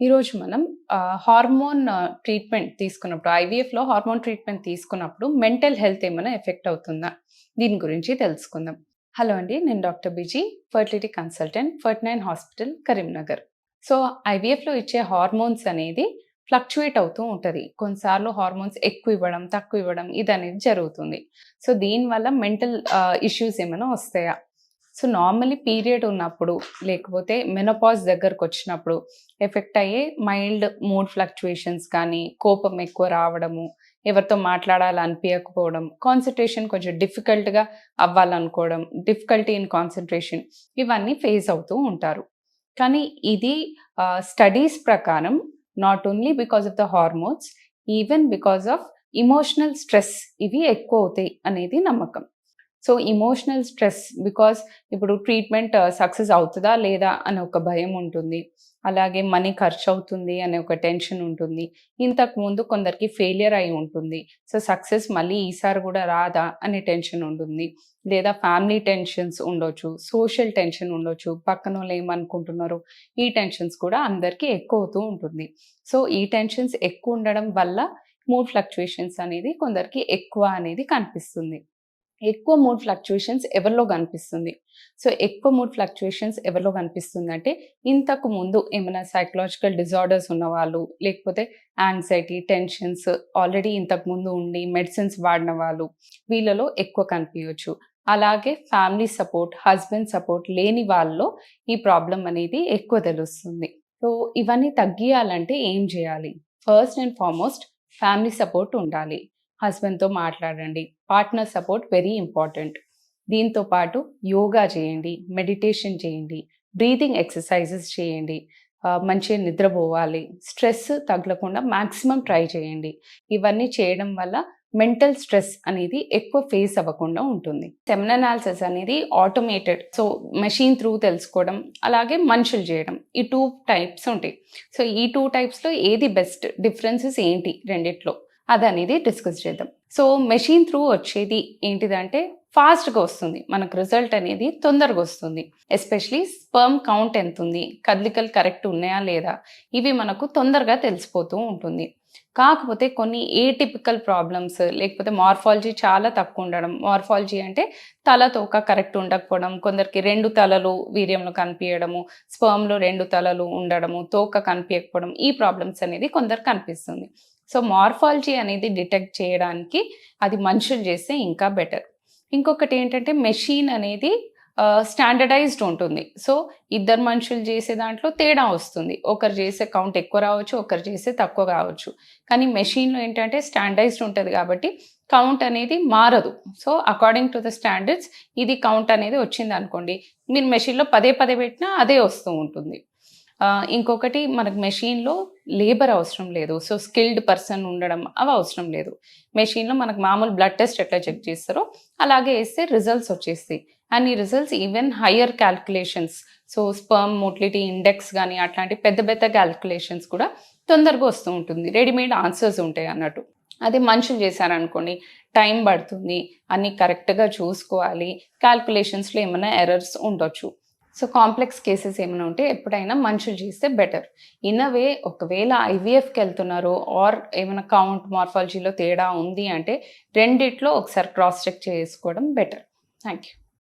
ఈరోజు మనం hormone treatment తీసుకున్నప్పుడు ఐవీఎఫ్‌లో హార్మోన్ ట్రీట్మెంట్ తీసుకున్నప్పుడు మెంటల్ హెల్త్ ఏమైనా ఎఫెక్ట్ అవుతుందా? దీని గురించి తెలుసుకుందాం. హలో అండి. నేను డాక్టర్ బిజీ, ఫర్టిలిటీ కన్సల్టెంట్, ఫర్ట్9 హాస్పిటల్, కరీంనగర్. సో, ఐవీఎఫ్‌లో ఇచ్చే హార్మోన్స్ అనేది ఫ్లక్చుయేట్ అవుతూ ఉంటది. కొన్నిసార్లు హార్మోన్స్ ఎక్కువ ఇవ్వడం, తక్కువ ఇవ్వడం ఇదనేది జరుగుతుంది. సో, దీనివల్ల మెంటల్ ఇష్యూస్ ఏమైనా వస్తాయా? సో, నార్మల్లీ పీరియడ్ ఉన్నప్పుడు, లేకపోతే మెనోపాజ్ దగ్గరకొచ్చినప్పుడు ఎఫెక్ట్ అయ్యే మైల్డ్ మూడ్ ఫ్లక్చుయేషన్స్ కానీ, కోపం ఎక్కువ రావడము, ఎవరితో మాట్లాడాలనిపియకపోవడం, కాన్సంట్రేషన్ కొంచెం డిఫికల్ట్‌గా అవ్వాలనుకోవడం, డిఫికల్టీ ఇన్ కాన్సంట్రేషన్ ఇవన్నీ ఫేస్ అవుతూ ఉంటారు. కానీ ఇది స్టడీస్ ప్రకారం not only because of the hormones, even because of emotional stress ఇవి ఎక్కువవుతాయి అనేది నమ్మకం. సో, ఎమోషనల్ స్ట్రెస్ బికాస్ ఇప్పుడు ట్రీట్మెంట్ సక్సెస్ అవుతదా? లేదా? అనే ఒక భయం ఉంటుంది. అలాగే మనీ ఖర్చవుతుంది అనే ఒక టెన్షన్ ఉంటుంది. ఇంతకుముందు కొందరికి ఫెయిల్యూర్ అయి ఉంటుంది. సో, సక్సెస్ మళ్ళీ ఈసారి గూడా రాదా? అనే టెన్షన్ ఉంటుంది. లేదా ఫ్యామిలీ టెన్షన్స్ ఉండొచ్చు. సోషల్ టెన్షన్ ఉండొచ్చు. పక్కనోళ్ళు ఏమనుకుంటున్నారు? ఈ టెన్షన్స్ కూడా అందరికీ ఎక్కువవుతూ ఉంటుంది. సో, ఈ టెన్షన్స్ ఎక్కువుండడం వల్ల మూడ్ ఫ్లక్చుయేషన్స్ అనేది కొందరికి ఎక్కువ అనేది కనిపిస్తుంది. ఎక్కువ మూడ్ ఫ్లక్చుయేషన్స్ ఎవరిలో కనిపిస్తుంది? సో, ఎక్కువ మూడ్ ఫ్లక్చుయేషన్స్ ఎవరిలో కనిపిస్తుందంటే, ఇంతకు ముందు ఏమైనా సైకలాజికల్ డిజార్డర్స్ ఉన్నవాళ్ళు, లేకపోతే యాంగ్జైటీ, టెన్షన్స్ ఆల్రెడీ ఇంతకుముందు ఉండి మెడిసిన్స్ వాడిన వాళ్ళు, వీళ్ళలో ఎక్కువ కనిపియొచ్చు. అలాగే ఫ్యామిలీ సపోర్ట్, హస్బెండ్ సపోర్ట్ లేని వాళ్ళలో ఈ ప్రాబ్లమ్ అనేది ఎక్కువ తెలుస్తుంది. సో, ఇవన్నీ తగ్గియాలంటే ఏం చేయాలి? First and foremost family support ఉండాలి. హస్బెండ్‌తో మాట్లాడండి. Partner support very important. దీంతో పాటు యోగా చేయండి, మెడిటేషన్ చేయండి, బ్రీతింగ్ ఎక్సర్‌సైజెస్ చేయండి. మంచిగా నిద్రపోవాలి. స్ట్రెస్ తగలకుండా మాక్సిమం ట్రై చేయండి. ఇవన్నీ చేయడం వల్ల మెంటల్ స్ట్రెస్ అనేది ఎక్కువ ఫేస్ అవ్వకుండా ఉంటుంది. సెమెన్ అనాలిసిస్ అనేది ఆటోమేటెడ్. సో, మెషిన్ త్రూ తెలుసుకోవడం, అలాగే మనుషులు చేయడం. ఈ 2 టైప్స్ ఉంటాయి. సో, ఈ 2 టైప్స్‌లో ఏది బెస్ట్? డిఫరెన్సెస్ ఏంటి రెండిట్లో? అదనేది డిస్కస్ చేద్దాం. సో, మెషిన్ త్రూ వచ్చేది ఏంటిదంటే ఫాస్ట్‌గా వస్తుంది. మనకు రిజల్ట్ అనేది తొందరగా వస్తుంది. ఎస్పెషల్లీ స్పెర్మ్ కౌంట్ ఎంతుంది? కదలికలు కరెక్ట్ ఉన్నాయా? లేదా? ఇవి మనకు తొందరగా తెలిసిపోతూ ఉంటుంది. కాకపోతే కొన్ని ఏటిపికల్ ప్రాబ్లమ్స్ లేకపోతే మార్ఫాలజీ చాలా తక్కువ ఉండడం. మార్ఫాలజీ అంటే తల, తోక కరెక్ట్ ఉండకపోవడం, కొందరికి 2 తలలు వీర్యంలో కనిపియడము, స్పెర్మ్‌లో 2 తలలు ఉండడము, తోక కనిపియకపోవడం ఈ ప్రాబ్లమ్స్ అనేది కొందరికి కనిపిస్తుంది. సో, మార్ఫాలజీ అనేది డిటెక్ట్ చేయడానికి అది మనుషులు చేస్తే ఇంకా బెటర్. ఇంకొకటి ఏంటంటే మెషిన్ అనేది స్టాండర్డైజ్డ్ ఉంటుంది. సో, ఇద్దరు మనుషులు చేసే దాంట్లో తేడా వస్తుంది. ఒకరు చేసే కౌంట్ ఎక్కువ రావచ్చు, ఒకరు చేసే తక్కువ కావచ్చు. కానీ మెషిన్‌లో ఏంటంటే స్టాండర్డైజ్డ్ ఉంటది కాబట్టి కౌంట్ అనేది మారదు. So, according to the standards ఇది కౌంట్ అనేది వచ్చిందనుకోండి, మీరు మెషిన్‌లో పదే పదే పెట్టినా అదే వస్తూ ఉంటుంది. ఇంకొకటి మనకు మెషిన్‌లో లేబర్ అవసరం లేదు. సో, స్కిల్డ్ పర్సన్ ఉండడం అవి అవసరం లేదు. మెషిన్‌లో మనకు మామూలు బ్లడ్ టెస్ట్ ఎట్లా చెక్ చేస్తారో అలాగే ఏస్తే రిజల్ట్స్ వచ్చేస్తాయి. అండ్ ఈ results even hire calculations, so, sperm motility index గాని అట్లాంటి పెద్ద పెద్ద కాలిక్యులేషన్స్ కూడా తొందరగా వస్తూ ఉంటుంది. రెడీమేడ్ ఆన్సర్స్ ఉంటాయి అన్నట్టు. అదే మనుషులు చేశారనుకోండి టైం పడుతుంది. అన్నీ కరెక్ట్‌గా చూసుకోవాలి. కాలిక్యులేషన్స్‌లో ఏమైనా ఎర్రర్స్ ఉండొచ్చు. సో, కాంప్లెక్స్ కేసెస్ ఏమైనా ఉంటే ఎప్పుడైనా మనుషులు చేస్తే బెటర్. ఇన్ ఎ వే ఒకవేళ ఐవీఎఫ్‌కెళ్తున్నారు ఆర్ ఏమైనా కౌంట్, మార్ఫాలజీలో తేడా ఉంది అంటే రెండిట్లో ఒకసారి క్రాస్ చెక్ చేసుకోవడం బెటర్. Thank you.